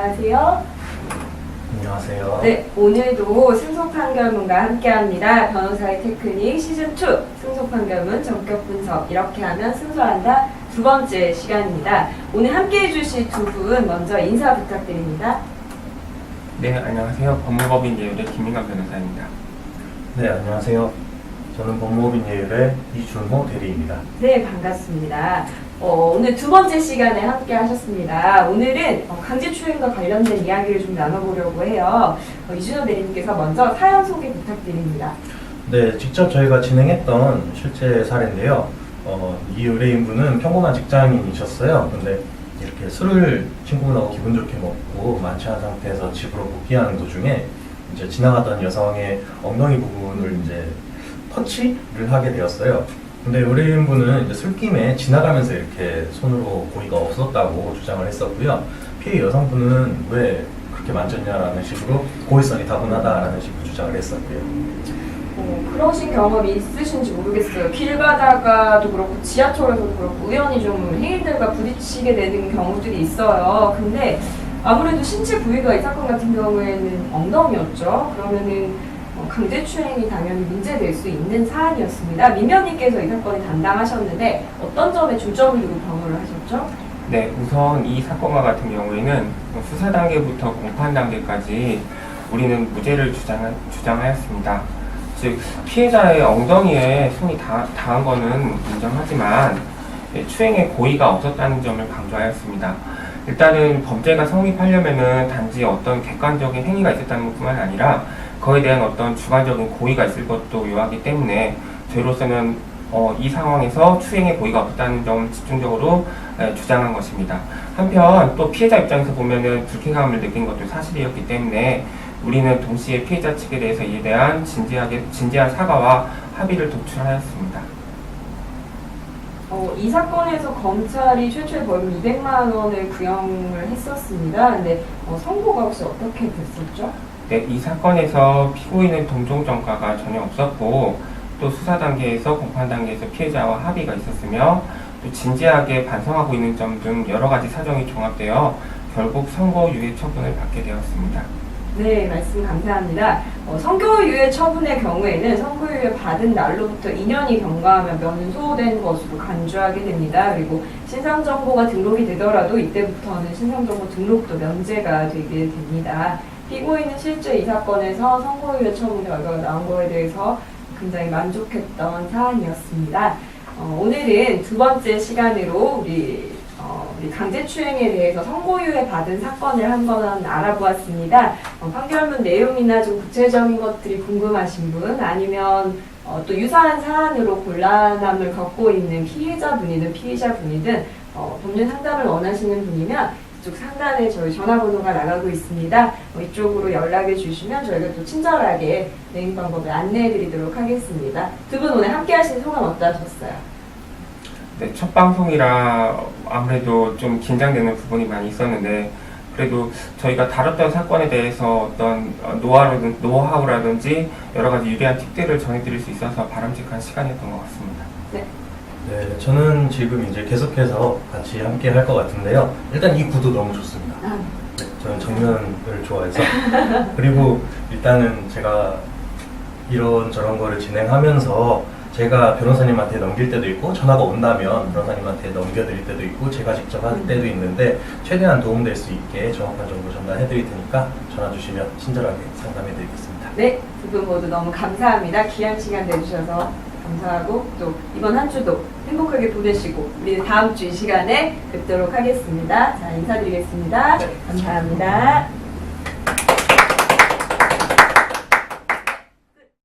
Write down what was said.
안녕하세요. 안녕하세요. 네, 오늘도 승소판결문과 함께합니다. 변호사의 테크닉 시즌2 승소판결문 전격 분석 이렇게 하면 승소한다 두 번째 시간입니다. 오늘 함께해 주실 두 분 먼저 인사 부탁드립니다. 네, 안녕하세요. 법무법인 예율의 김민관 변호사입니다. 네, 안녕하세요. 저는 법무법인 예율의 이준호 대리입니다. 네, 반갑습니다. 오늘 두 번째 시간에 함께 하셨습니다. 오늘은 강제추행과 관련된 이야기를 좀 나눠보려고 해요. 이준호 대리님께서 먼저 사연 소개 부탁드립니다. 네, 직접 저희가 진행했던 실제 사례인데요. 이 의뢰인분은 평범한 직장인이셨어요. 근데 이렇게 술을 친구분하고 기분 좋게 먹고 만취한 상태에서 집으로 복귀하는 도중에 이제 지나가던 여성의 엉덩이 부분을 이제 터치를 하게 되었어요. 근데 의뢰인분은 이제 술김에 지나가면서 이렇게 손으로 고의가 없었다고 주장을 했었고요. 피해 여성분은 왜 그렇게 만졌냐라는 식으로 고의성이 다분하다라는 식으로 주장을 했었고요. 그러신 경험이 있으신지 모르겠어요. 길 가다가도 그렇고 지하철에서도 그렇고 우연히 좀 행인들과 부딪히게 되는 경우들이 있어요. 근데 아무래도 신체 부위가 이 사건 같은 경우에는 엉덩이였죠. 그러면은 강제추행이 당연히 문제될 수 있는 사안이었습니다. 민변님께서 이 사건을 담당하셨는데 어떤 점에 중점을 두고 변호를 하셨죠? 네, 우선 이 사건과 같은 경우에는 수사 단계부터 공판 단계까지 우리는 무죄를 주장하였습니다. 즉, 피해자의 엉덩이에 손이 닿은 것은 인정하지만 추행에 고의가 없었다는 점을 강조하였습니다. 일단은 범죄가 성립하려면은 단지 어떤 객관적인 행위가 있었다는 것뿐만 아니라 그에 대한 어떤 주관적인 고의가 있을 것도 요하기 때문에 저희로서는 이 상황에서 추행의 고의가 없다는 점을 집중적으로 주장한 것입니다. 한편 또 피해자 입장에서 보면은 불쾌감을 느낀 것도 사실이었기 때문에 우리는 동시에 피해자 측에 대해서 이에 대한 진지한 사과와 합의를 도출하였습니다. 이 사건에서 검찰이 최초의 벌금 200만 원을 구형을 했었습니다. 근데 선고가 혹시 어떻게 됐었죠? 네, 이 사건에서 피고인은 동종 전과가 전혀 없었고 또 수사 단계에서 공판 단계에서 피해자와 합의가 있었으며 또 진지하게 반성하고 있는 점 등 여러 가지 사정이 종합되어 결국 선고유예 처분을 받게 되었습니다. 네, 말씀 감사합니다. 선고유예 처분의 경우에는 선고유예 받은 날로부터 2년이 경과하면 면소된 것으로 간주하게 됩니다. 그리고 신상정보가 등록이 되더라도 이때부터는 신상정보 등록도 면제가 되게 됩니다. 피고인은 실제 이 사건에서 선고유예 처분의 결과가 나온 거에 대해서 굉장히 만족했던 사안이었습니다. 오늘은 두 번째 시간으로 우리 강제추행에 대해서 선고유예 받은 사건을 한번 알아보았습니다. 판결문 내용이나 좀 구체적인 것들이 궁금하신 분 아니면 또 유사한 사안으로 곤란함을 겪고 있는 피해자분이든 피의자분이든 법률 상담을 원하시는 분이면 이쪽 상단에 저희 전화번호가 나가고 있습니다. 이쪽으로 연락해 주시면 저희가 또 친절하게 대응 방법을 안내해 드리도록 하겠습니다. 두 분 오늘 함께 하신 소감 어떠셨어요? 네, 첫 방송이라 아무래도 좀 긴장되는 부분이 많이 있었는데 그래도 저희가 다뤘던 사건에 대해서 어떤 노하우라든지 여러 가지 유리한 팁들을 전해드릴 수 있어서 바람직한 시간이었던 것 같습니다. 네. 네, 저는 지금 이제 계속해서 같이 함께 할 것 같은데요. 일단 이 구도 너무 좋습니다. 네, 저는 정면을 좋아해서. 그리고 일단은 제가 이런저런 거를 진행하면서 제가 변호사님한테 넘길 때도 있고 전화가 온다면 변호사님한테 넘겨드릴 때도 있고 제가 직접 할 때도 있는데 최대한 도움될 수 있게 정확한 정보 전달해 드릴 테니까 전화 주시면 친절하게 상담해 드리겠습니다. 네, 두 분 모두 너무 감사합니다. 귀한 시간 내주셔서 감사하고 또 이번 한 주도 행복하게 보내시고 우리는 다음 주 이 시간에 뵙도록 하겠습니다. 자, 인사드리겠습니다. 감사합니다.